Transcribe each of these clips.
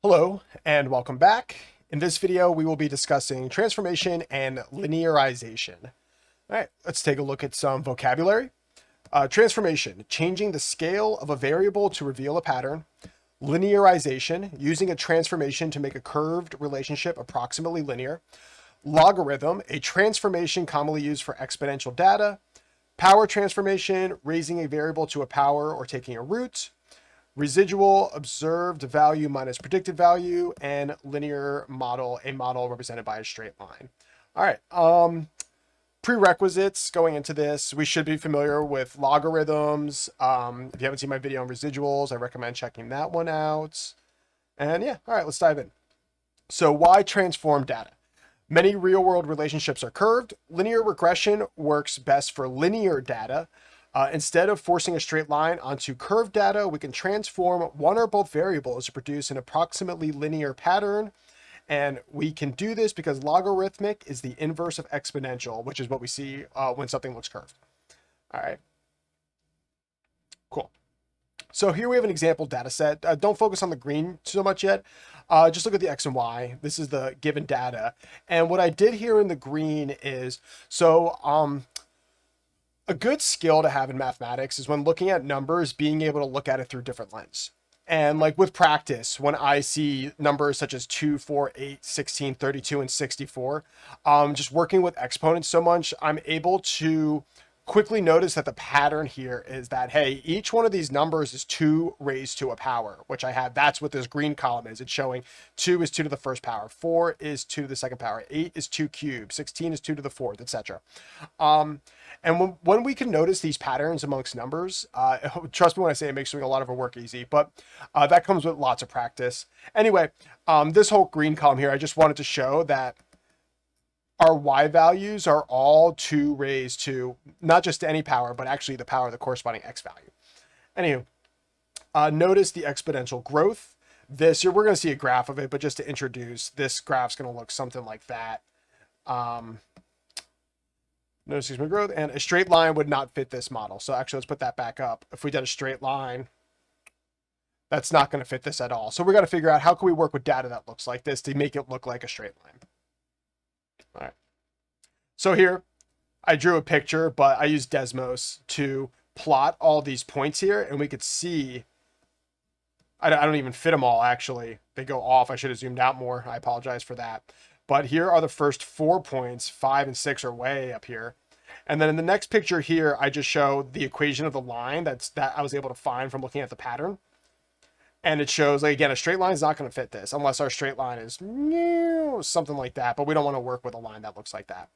Hello and welcome back. In this video, we will be discussing transformation and linearization. All right, let's take a look at some vocabulary. Transformation, changing the scale of a variable to reveal a pattern. Linearization, using a transformation to make a curved relationship approximately linear. Logarithm, a transformation commonly used for exponential data. Power transformation, raising a variable to a power or taking a root. Residual, observed value minus predicted value, and linear model, a model represented by a straight line. All right, prerequisites going into this, we should be familiar with logarithms. If you haven't seen my video on residuals, I recommend checking that one out. And yeah, all right, let's dive in. So why transform data? Many real-world relationships are curved. Linear regression works best for linear data. Instead of forcing a straight line onto curved data, we can transform one or both variables to produce an approximately linear pattern. And we can do this because logarithmic is the inverse of exponential, which is what we see when something looks curved. All right, cool. So here we have an example data set. Don't focus on the green so much yet. Just look at the X and Y. This is the given data. And what I did here in the green is, a good skill to have in mathematics is when looking at numbers, being able to look at it through different lenses. And like with practice, when I see numbers such as 2, 4, 8, 16, 32, and 64, just working with exponents so much, I'm able to quickly notice that the pattern here is that, hey, each one of these numbers is 2 raised to a power, which I have. That's what this green column is. It's showing 2 is 2 to the first power, 4 is 2 to the second power, 8 is 2 cubed, 16 is 2 to the fourth, etc. And when we can notice these patterns amongst numbers, trust me when I say it makes doing a lot of our work easy, but that comes with lots of practice. Anyway, this whole green column here, I just wanted to show that our y values are all 2 raised to not just any power, but actually the power of the corresponding x value. Anywho, notice the exponential growth. This here, we're going to see a graph of it, but just to introduce, this graph's going to look something like that. Notice exponential growth, and a straight line would not fit this model. So actually, let's put that back up. If we did a straight line, that's not going to fit this at all. So we're going to figure out how can we work with data that looks like this to make it look like a straight line. All right. So here, I drew a picture, but I used Desmos to plot all these points here, and we could see, I don't even fit them all, actually. They go off. I should have zoomed out more. I apologize for that. But here are the first 4 points. 5 and 6 are way up here. And then in the next picture here, I just show the equation of the line that I was able to find from looking at the pattern. And it shows, like, again, a straight line is not going to fit this unless our straight line is something like that. But we don't want to work with a line that looks like that.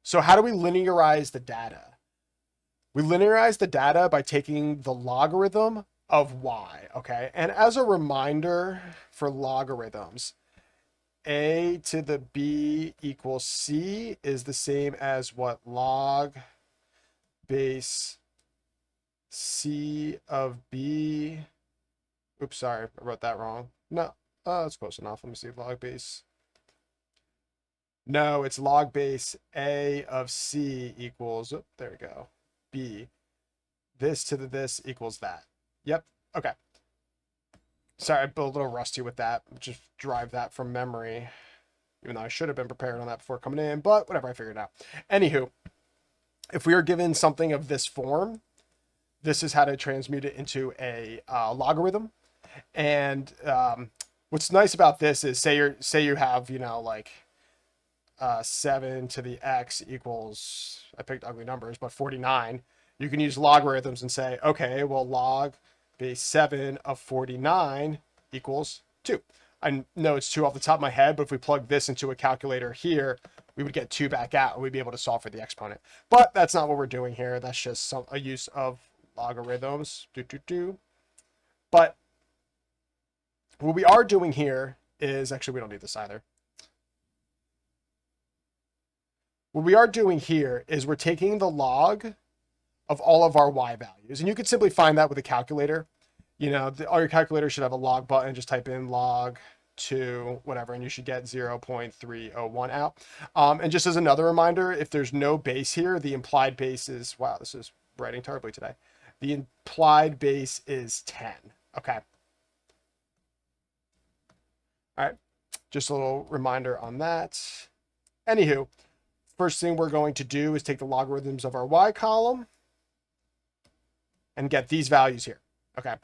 So how do we linearize the data? We linearize the data by taking the logarithm of y, okay? And as a reminder for logarithms, a to the b equals c is the same as what? Log base c of b. Oops, sorry, I wrote that wrong. No, that's close enough. Let me see, log base. No, it's log base a of c equals, oh, there we go, b. This to the this equals that. Yep, okay. Sorry, I'm a little rusty with that. Just drive that from memory, even though I should have been prepared on that before coming in, but whatever, I figured it out. Anywho, if we are given something of this form, this is how to transmute it into a logarithm. And what's nice about this is, say you have, you know, like 7 to the x equals, I picked ugly numbers, but 49. You can use logarithms and say, okay, well, log base 7 of 49 equals 2. I know it's 2 off the top of my head, but if we plug this into a calculator here, we would get 2 back out, and we'd be able to solve for the exponent. But that's not what we're doing here. That's just a use of logarithms. But what we are doing here is, actually, we don't need this either. What we are doing here is we're taking the log of all of our y values. And you could simply find that with a calculator. You know, all your calculators should have a log button. Just type in log to whatever, and you should get 0.301 out. And just as another reminder, if there's no base here, the implied base is, wow, this is writing terribly today. The implied base is 10. Okay. All right, just a little reminder on that. Anywho, first thing we're going to do is take the logarithms of our y column and get these values here. Okay.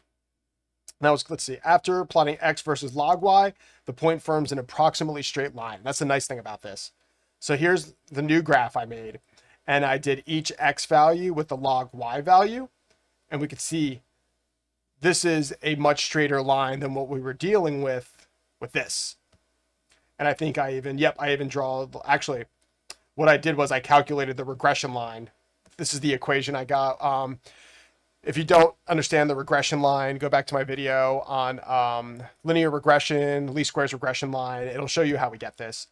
Now let's see. After plotting x versus log y, the point forms an approximately straight line. That's the nice thing about this. So here's the new graph I made, and I did each x value with the log y value, and we could see this is a much straighter line than what we were dealing with this. And I think I even draw, actually, what I did was I calculated the regression line. This is the equation I got. If you don't understand the regression line, go back to my video on linear regression, least squares regression line. It'll show you how we get this.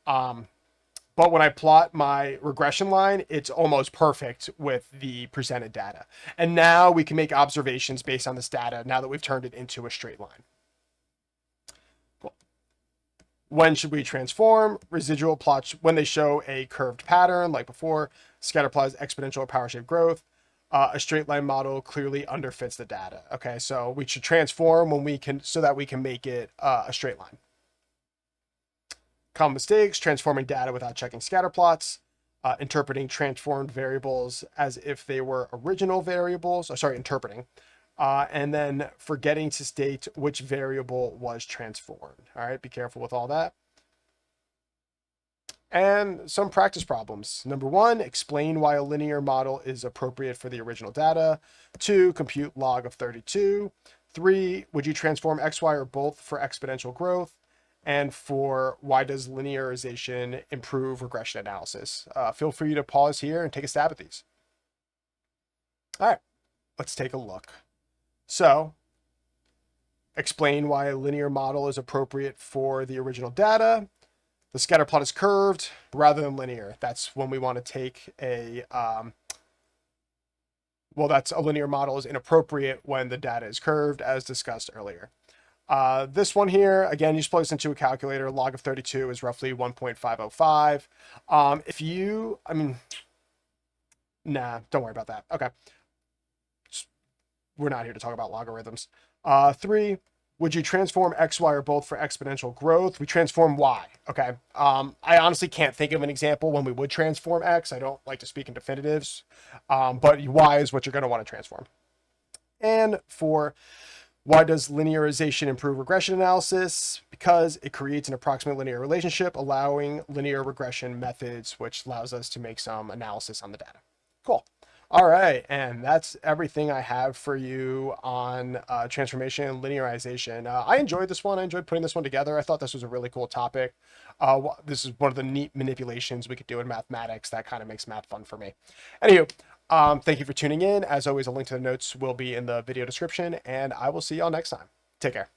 But when I plot my regression line, it's almost perfect with the presented data. And now we can make observations based on this data now that we've turned it into a straight line. Cool. When should we transform? Residual plots, when they show a curved pattern like before, scatter plots, exponential or power-shaped growth. A straight line model clearly underfits the data. Okay, so we should transform when we can, so that we can make it a straight line. Common mistakes: transforming data without checking scatter plots, interpreting transformed variables as if they were original variables, interpreting, and then forgetting to state which variable was transformed. All right, be careful with all that. And some practice problems. Number 1, explain why a linear model is appropriate for the original data. 2, compute log of 32. 3, would you transform x, y, or both for exponential growth? And 4, why does linearization improve regression analysis? Feel free to pause here and take a stab at these. All right, let's take a look. So, explain why a linear model is appropriate for the original data. The scatter plot is curved rather than linear. That's when we want to take a, that's a linear model is inappropriate when the data is curved, as discussed earlier. This one here, again, you just plug this into a calculator. Log of 32 is roughly 1.505. Nah, don't worry about that. Okay. We're not here to talk about logarithms. 3, would you transform x, y, or both for exponential growth? We transform y, okay? I honestly can't think of an example when we would transform x. I don't like to speak in definitives, but y is what you're gonna wanna transform. And 4, why does linearization improve regression analysis? Because it creates an approximate linear relationship, allowing linear regression methods, which allows us to make some analysis on the data. Cool. All right, and that's everything I have for you on transformation and linearization. I enjoyed this one. I enjoyed putting this one together. I thought this was a really cool topic. This is one of the neat manipulations we could do in mathematics that kind of makes math fun for me. Anywho, thank you for tuning in. As always, a link to the notes will be in the video description, and I will see y'all next time. Take care.